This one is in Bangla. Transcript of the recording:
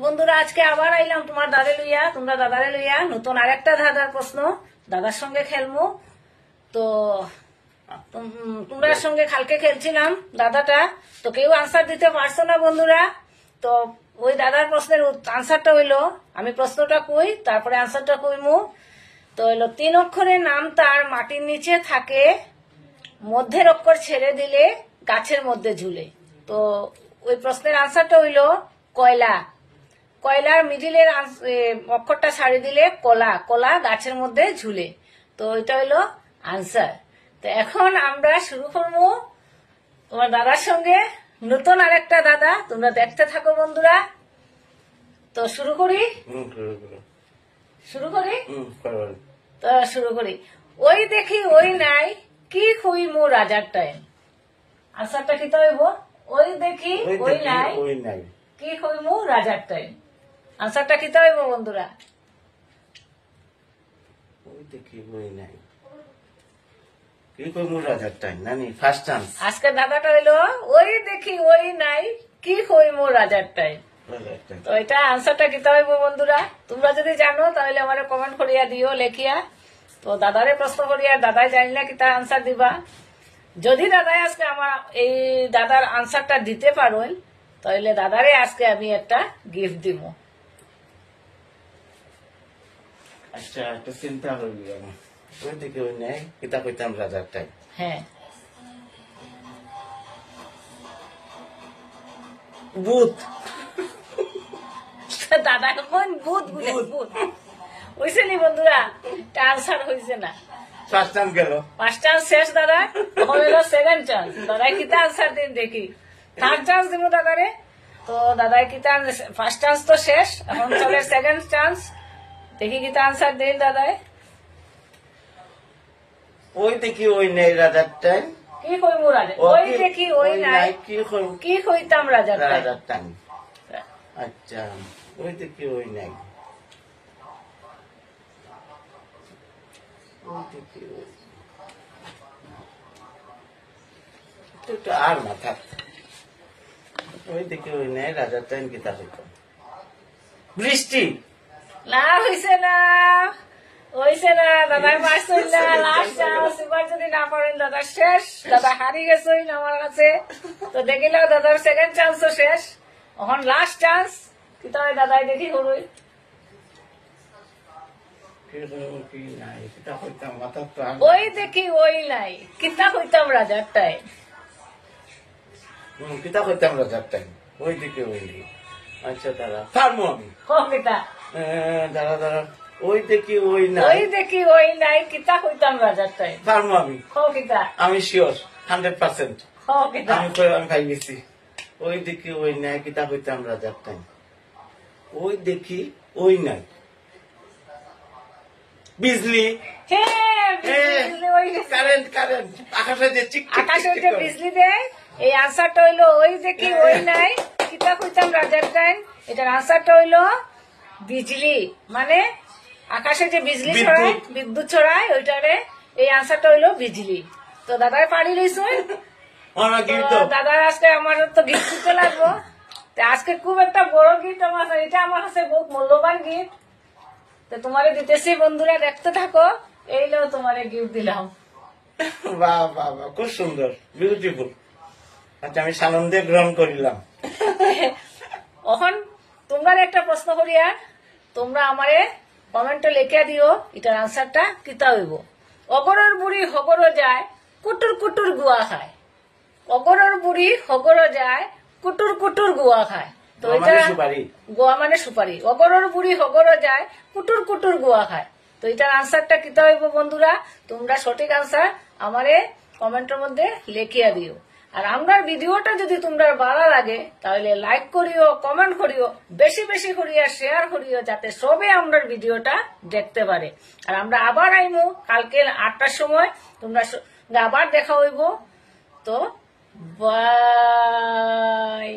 বন্ধুরা আজকে আবার আইলাম তোমার দাদারে লইয়া নতুন আরেকটা দাদার প্রশ্ন দাদার সঙ্গে খেলবো। তো তোমরা সঙ্গে কালকে খেলছিলাম দাদাটা, তো কেউ আনসার দিতে পারছো না বন্ধুরা। তো ওই দাদার প্রশ্নের আনসারটা হইলো, আমি প্রশ্নটা কই তারপরে আনসারটা কইমু। তো হইলো 3 অক্ষরের নাম তার মাটির নিচে থাকে, মধ্যের অক্ষর ছেড়ে দিলে গাছের মধ্যে ঝুলে। তো ওই প্রশ্নের আনসারটা হইলো কয়লা। কয়লার মিডিলের অক্ষরটা ছাড়ি দিলে কলা, কলা গাছের মধ্যে ঝুলে। তো এটা হইলো আনসার। তো এখন আমরা শুরু করবো তোমার দাদার সঙ্গে, নতুন আরেকটা দাদা, তোমরা দেখতে থাকো বন্ধুরা। তো শুরু করি। তো শুরু করি। ওই দেখি ওই নাই, কি খুই মো রাজার টাইম। আনসারটা কি হইব? ওই দেখি ওই নাই, কি খুই মো রাজার টাইম। আনসারটা কি হইব বন্ধুরা? ওই দেখি ওই নাই, কি কই মো রাজার টাইম। নানি ফার্স্ট চান্স। আজকে দাদাটা হইলো ওই দেখি ওই নাই, কি কই মো রাজার টাইম। তো এটা আনসারটা কি হইব বন্ধুরা? তোমরা যদি জানো তাহলে আমার কমেন্ট করিয়া দিও লেখিয়া। তো দাদারে প্রশ্ন করিয়া, দাদাই জানি না কি তার আনসার দিবা। যদি দাদাই আজকে আমার এই দাদার আনসারটা দিতে পারো তাহলে দাদারে আজকে আমি একটা গিফট দিব। আচ্ছা, একটা চিন্তা করবি। ওই দেখি ওই নাই, কিতা কইতাম রাজার টাইম। হ্যাঁ, ভূত। দাদা কোন ভূত বলে? ভূত হইছে নি বন্ধুরা? আনসার হইছে না। ফার্স্ট চান্স গেল, ফার্স্ট চান্স শেষ দাদা, এখন হইলো সেকেন্ড চান্স। দাদাই কিতা আনসার দিন দেখি। থার্ড চান্স দিব দাদারে। তো দাদাই কিতা, ফার্স্ট চান্স তো শেষ, এখন চলে সেকেন্ড চান্স। দেখি কিতা আনসার দিন দাদাই। ওই দেখি ওই নেই রাজার টাইম, কি কইমু রাজা? ওই দেখি ওই নাই, কি কইতাম রাজার টাইম। আচ্ছা, ওই দেখি ওই নাই, আর না থাক। ওই দেখি ওই নাই রাজার টাইম, কিতা কইতাম বৃষ্টি। না, হইছে না, হইছে না। দাদাই পারছই না। লাস্ট চান্স, এবার যদি না পারেন দাদা শেষ। দাদা হারিয়ে গেছই আমার কাছে। তো দেখিলাম দাদার সেকেন্ড চান্সও শেষ, এখন লাস্ট চান্স। কি তবে দাদাই দেখি হরুই। ওই দেখি ওই নাই, কিতা কইতাম রাজার টাইম। কিতা কইতাম রাজার টাইম, ওই দেখি ওই নেই। আচ্ছা দাদা পারবো আমি। কিতা? দাদা দাদা, ওই দেখি ওই নাই, ওই দেখি ওই নাই, কিতা কইতাম রাজার টাইম। পারবো আমি। কিতা? আমি শিওর 100%। কিতা? আমি খাই গেছি। ওই দেখি ওই নাই, কিতা কইতাম রাজার টাইম। ওই দেখি ওই নাই, বিজলি। কারেন্ট, কারেন্ট আকাশে যে আকাশে যে বিজলি দেয়। এই আনসারটা হইলো ওই দেখি ওই নাই, কিতা কইতাম রাজার টাইম। এটার আনসারটা হইলো বিজলি, মানে আকাশে যে বিজলি ছড়ায়, বিদ্যুৎ ছড়ায়, ওইটারে এই আনসারটা হইলো বিজলি। তো দাদাই পারি লইছুন। দাদার আজকে আমার তো গিফট দিতে লাগবো। আজকে খুব একটা বড় গিফট আমার, এটা আমার কাছে বহুত মূল্যবান গিফট। তো তোমারে দিতেছি বন্ধুরা, দেখতে থাকো। এইলো তোমারে গিফট দিলাম। বাহ বাহ বাহ, খুব সুন্দর, বিউটিফুল। আচ্ছা, আমি সানন্দে গ্রহণ করিলাম। এখন তোমরা একটা প্রশ্ন করিয়া তোমরা আমারে কমেন্টে লিখে দিও এটার আনসারটা কিতা হইব। অগরের বুড়ি হগরও যায়, কুটুর কুটুর গুয়া খায়। অগরের বুড়ি হগরও যায়, কুটুর কুটুর গুয়া খায়। তো এটা গোয়া মানে সুপারি। অগরের বুড়ি হগরও যায়, কুটুর কুটুর গুয়া খায়। তো এটার আনসারটা কিতা হইব বন্ধুরা? তোমরা সঠিক আনসার আমারে কমেন্টের মধ্যে লিখিয়া দিও। আর আমার ভিডিওটা যদি তোমরা ভালো লাগে তাহলে লাইক করিও, কমেন্ট করিও, বেশি বেশি করিয়া শেয়ার করিও, যাতে সবে আমরা ভিডিওটা দেখতে পারে। আর আমরা আবার আইমু কালকে 8টার সময়, তোমরা আবার দেখা হইব। তো বাই।